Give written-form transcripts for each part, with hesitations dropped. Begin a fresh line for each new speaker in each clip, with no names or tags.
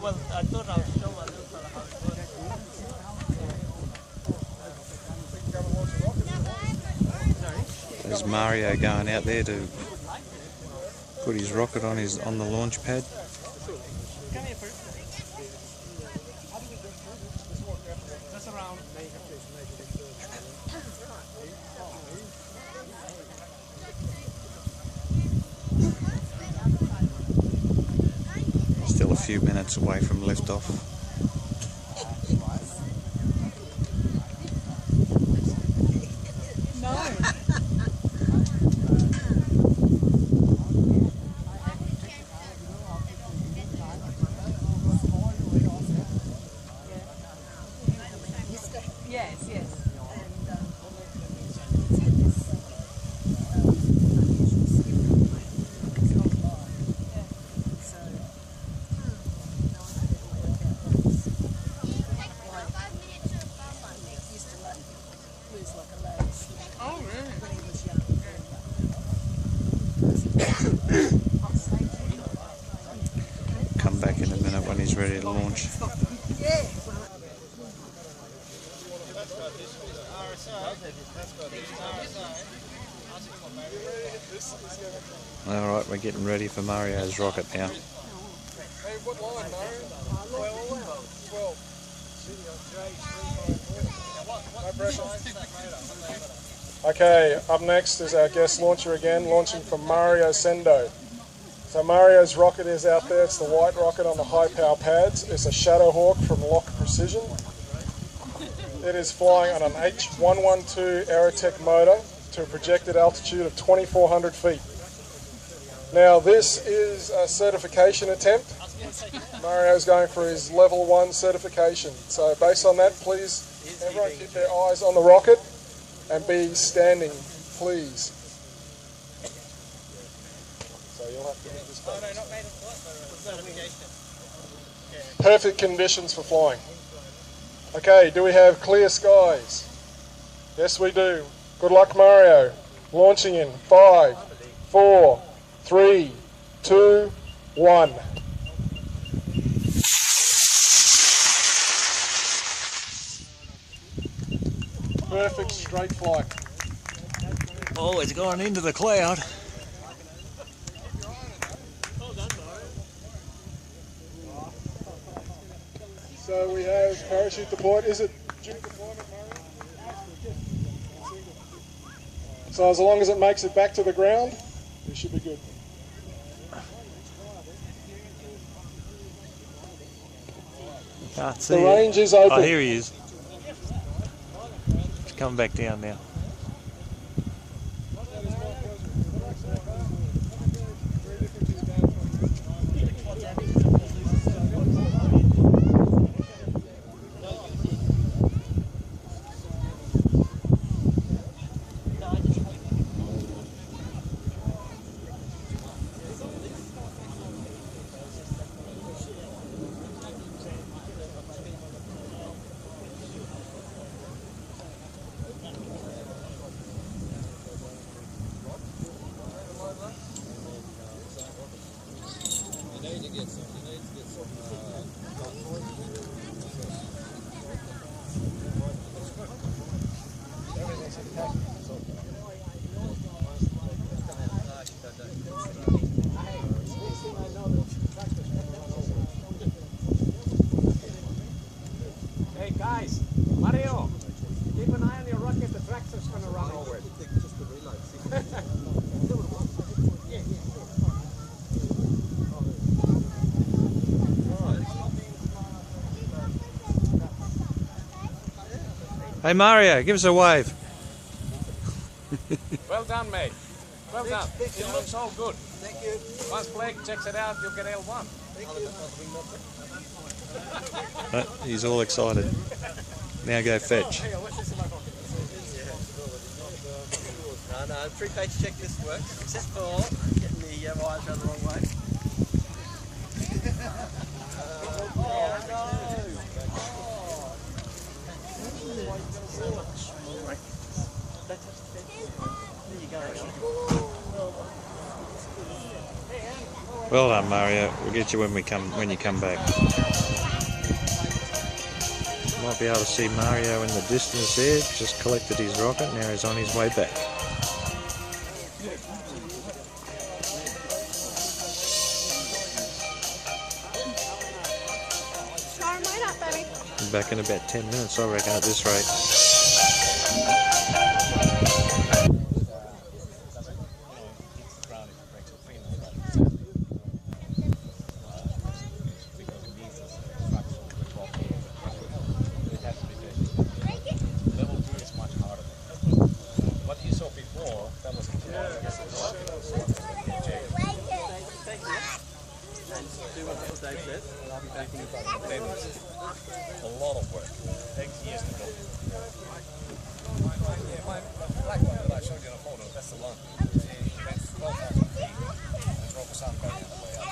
Well, I thought I would show a little fella how it works.
There's Mario going out there to put his rocket on the launch pad. Still a few minutes away from liftoff.
Yes, yes. Oh, really?
Come back in a minute when he's ready to launch. Alright, we're getting ready for Mario's rocket now.
Hey, what line, Mario? 12. No pressure. Okay, up next is our guest launcher again, launching from Mario Cendo. So Mario's rocket is out there. It's the white rocket on the high power pads. It's a Shadowhawk from Lock Precision. It is flying on an H112 Aerotech motor to a projected altitude of 2,400 feet. Now this is a certification attempt. Mario's going for his level 1 certification. So based on that, please everyone keep their eyes on the rocket and be standing, please. So you'll have to hit this button. Perfect conditions for flying. Okay, do we have clear skies? Yes, we do. Good luck, Mario. Launching in 5, 4, 3, 2, 1. Perfect straight flight.
Oh, it's going into the cloud.
So we have parachute deployed. Is it due deployment, Mario? So as long as it makes it back to the ground, we should be good.
Can't see
The
it.
range is open.
Oh, here he is. He's coming back down now.
Hey guys, Mario, keep an eye on your rocket, the tractor's gonna run over it.
Hey Mario, give us a wave.
Well done, mate. Well done. It looks all good.
Thank you.
Once Blake checks it out, you'll get L1.
He's all excited. Now go fetch.
No, pre-page checklist works, except for getting the wires around the wrong way.
Well done, Mario. We'll get you when you come back. Might be able to see Mario in the distance there. Just collected his rocket. Now he's on his way back. Back in about 10 minutes, I reckon, at this rate.
A lot of work. Takes years to build. Yeah, my black one that I showed you in a photo, that's the one. That's 12,000 feet. And broke a sun going on the way up.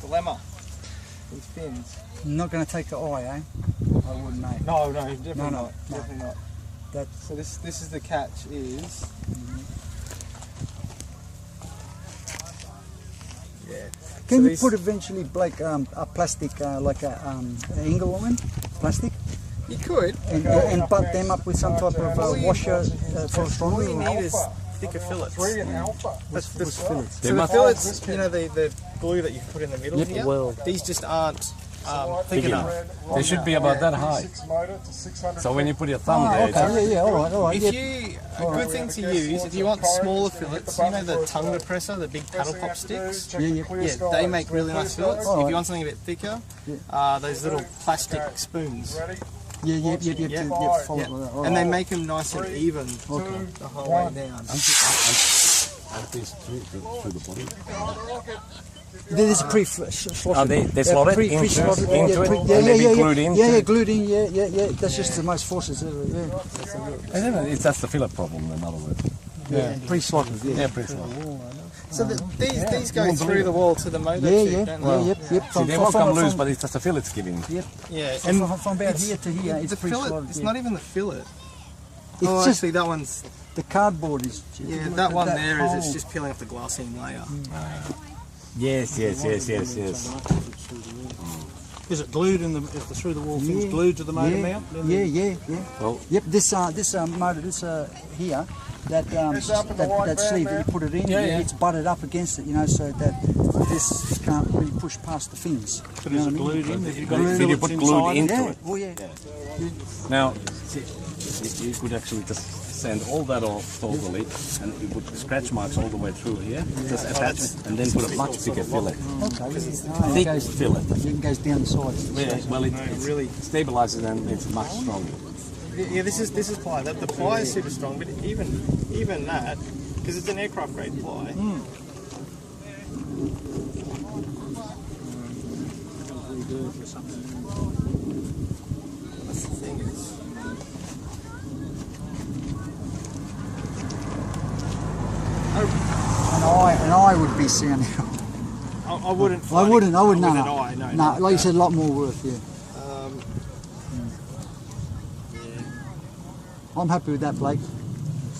Dilemma. These fins.
Not going to take the eye, eh? I wouldn't, mate.
No, definitely
No,
not. Definitely not. So this is the catch is. Yeah.
Can you put eventually like a plastic, like a angle on them? Plastic?
You could.
And butt them up with some type of washer for stronger?
All you need is thicker fillets.
That's fillets.
So the fillets, you know, the glue that you put in the middle here,
well,
these just aren't thick enough.
They should be about that high. So when you put your thumb there,
Okay, all right.
If you, a good thing to use, if you want smaller fillets, you know the tongue depressor, the big paddle pop sticks? Yeah, they make really nice fillets. If you want something a bit thicker, those little plastic spoons.
Yeah.
And they make them nice and even the whole way down.
There's a pre-slotted.
They slot it into it, and they be glued in.
Yeah, glued in. Yeah. That's just the most forces ever. Yeah.
And then it's just the fillet problem, in other words.
Yeah, pre-slotted.
Yeah, pre-slotted.
So these go through the wall to the motor tube, don't they?
Yep.
See, they won't come loose, but it's just the fillets giving.
Yep.
Yeah,
And from about here to here, it's
the fillet,
pre-slotted.
it's not even the fillet.
It's
Oh,
just
actually that one's,
the cardboard is.
yeah, that one there is, it's just peeling off the glassine layer.
Yes.
Is
it glued in the through the wall things glued to the motor mount?
Yeah.
Well,
Yep. This motor, here, that sleeve that you put it in, it's butted up against it, you know, so that this can't really push past the fins.
But is it glued in? Have you got
Did you put glued into
Yeah.
it?
Oh yeah.
Now, see, you could actually just sand all that off totally, and you put scratch marks all the way through here, just attach it, and then put a much thicker fillet.
Okay.
Thick fillet.
It goes down the sides.
Yeah, well, it really stabilizes and it's much stronger.
Yeah, this is ply. The ply is super strong, but even that, because it's an aircraft grade ply. That's the thing is.
And I would be sound.
I wouldn't.
I wouldn't.
No.
Like you said, a lot more worth. Yeah. I'm happy with that, Blake.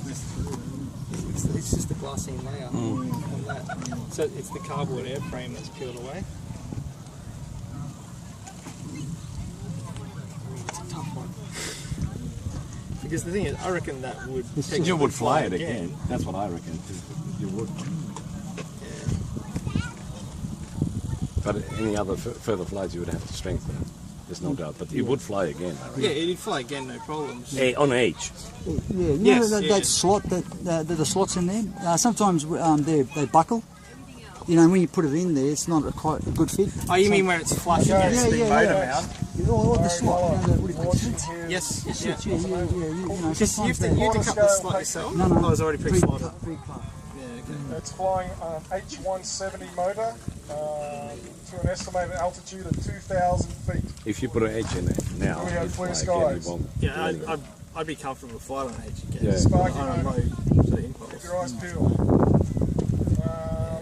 It's just the glassine layer on that. So it's the cardboard airframe that's peeled away. It's a tough one. Because the thing is, I reckon that would.
You would fly it again. That's what I reckon. You would. But any other further flights, you would have to strengthen it. There's no doubt. But it would fly again, I reckon.
Yeah, it'd fly again, no problems.
On H.
Yeah, you know that slot, that the slots in there. Sometimes they buckle. you know, when you put it in there, it's not quite a good fit.
Oh, you mean where it's flush against the motor mount?
Or the slot, you know, what do you call it?
Yes.
Yeah, you know,
Just you
sometimes
have to cut the slot yourself?
No, no.
Oh, it's already pre-slotted.
It's flying an H170 motor to an estimated altitude of 2,000 feet.
If you put an edge in it now,
We have
it's
clear
like
skies.
it won't do
Yeah,
anything.
I'd be comfortable with flying on edge again.
Yeah.
Sparky
I don't
motor.
know, sort of impulse.
Keep your eyes peeled.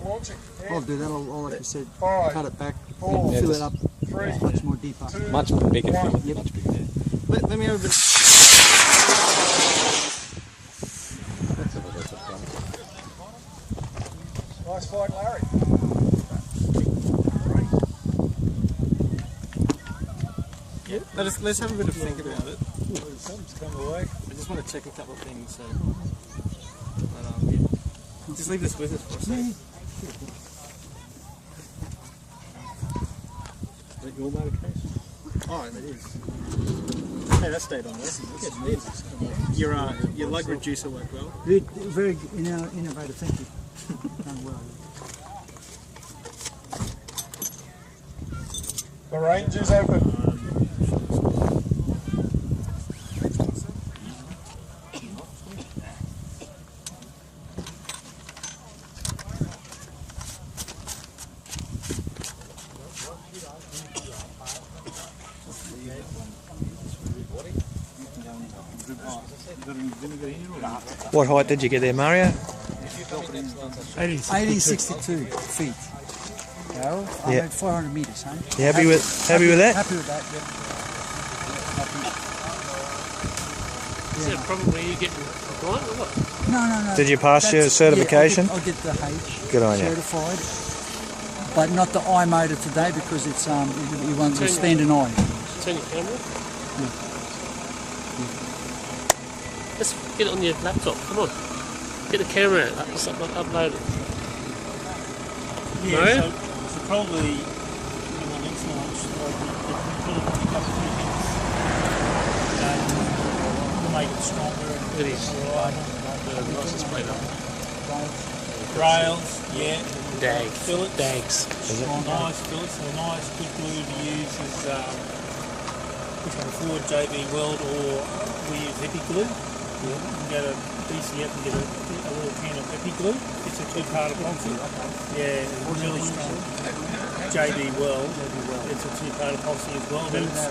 Launching.
I'll do that. I'll like you said,
5,
cut it back,
4,
fill it up
3,
much more deeper.
2,
Much bigger
One.
fillet, much bigger.
Let me have a bit.
Nice flight, Larry.
Yeah, let's have a bit of think about it. Something's come away. I just want to check a couple of things. So, but, yeah. Just leave this with us for a second.
Is that your motor case?
Oh, it is. Hey, that stayed on there. Your lug reducer worked well.
Very innovative, thank you. Done well.
The range is open.
What height did you get there, Mario?
1862 feet. Carol, I
Yeah.
had 400 metres, huh?
You happy with that?
Happy with that, yeah.
Is that probably you getting a blind or what?
No.
Did you pass your
That's-
certification?
Yeah, I'll get the H
Good on you.
certified, but not the I motor today because it's he wants a standing eye.
Turn your camera. Let's get it on your laptop. Come on. Get the camera out. Let's upload it.
Yeah,
No?
so probably in the next launch, like, probably pick up a few things. To make it stronger and
It is.
reliable.
License plate up.
Rails, yeah.
Dag.
Fillets.
Dags.
Nice fillets. A nice good glue to use is which one, Ford, JB Weld, or we use Epi Glue. You can go to DCF and get a little can of Epi Glue. It's a two-part epoxy. Yeah, it's really strong. JB Weld. It's a two-part epoxy as well. But it's,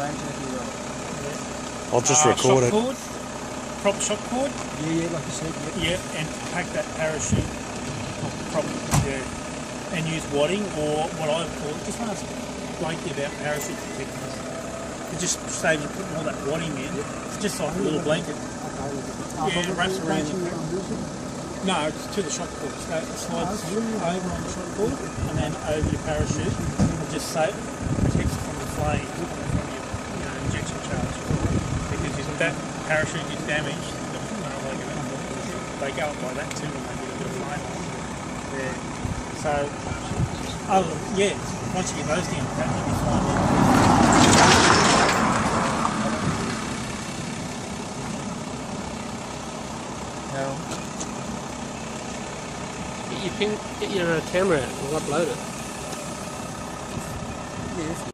I'll just record it.
shock cord, prop shock cord.
Yeah, like I said, yeah.
Yeah, and pack that parachute prop, yeah, and use wadding, or what I call, just ask Blakey about parachute protectors. It just saves you putting all that wadding in. It's just like a little blanket. Yeah, it wraps around. No, it's to the shock cord. So it slides over on the shock cord and then over your parachute. It just protects you from the flame, from your injection charge. Because if that parachute gets damaged, they go up by that too and they get a bit of flame on. Yeah. So, once you get those down, that will be fine.
Get your camera out and upload it.
Yeah.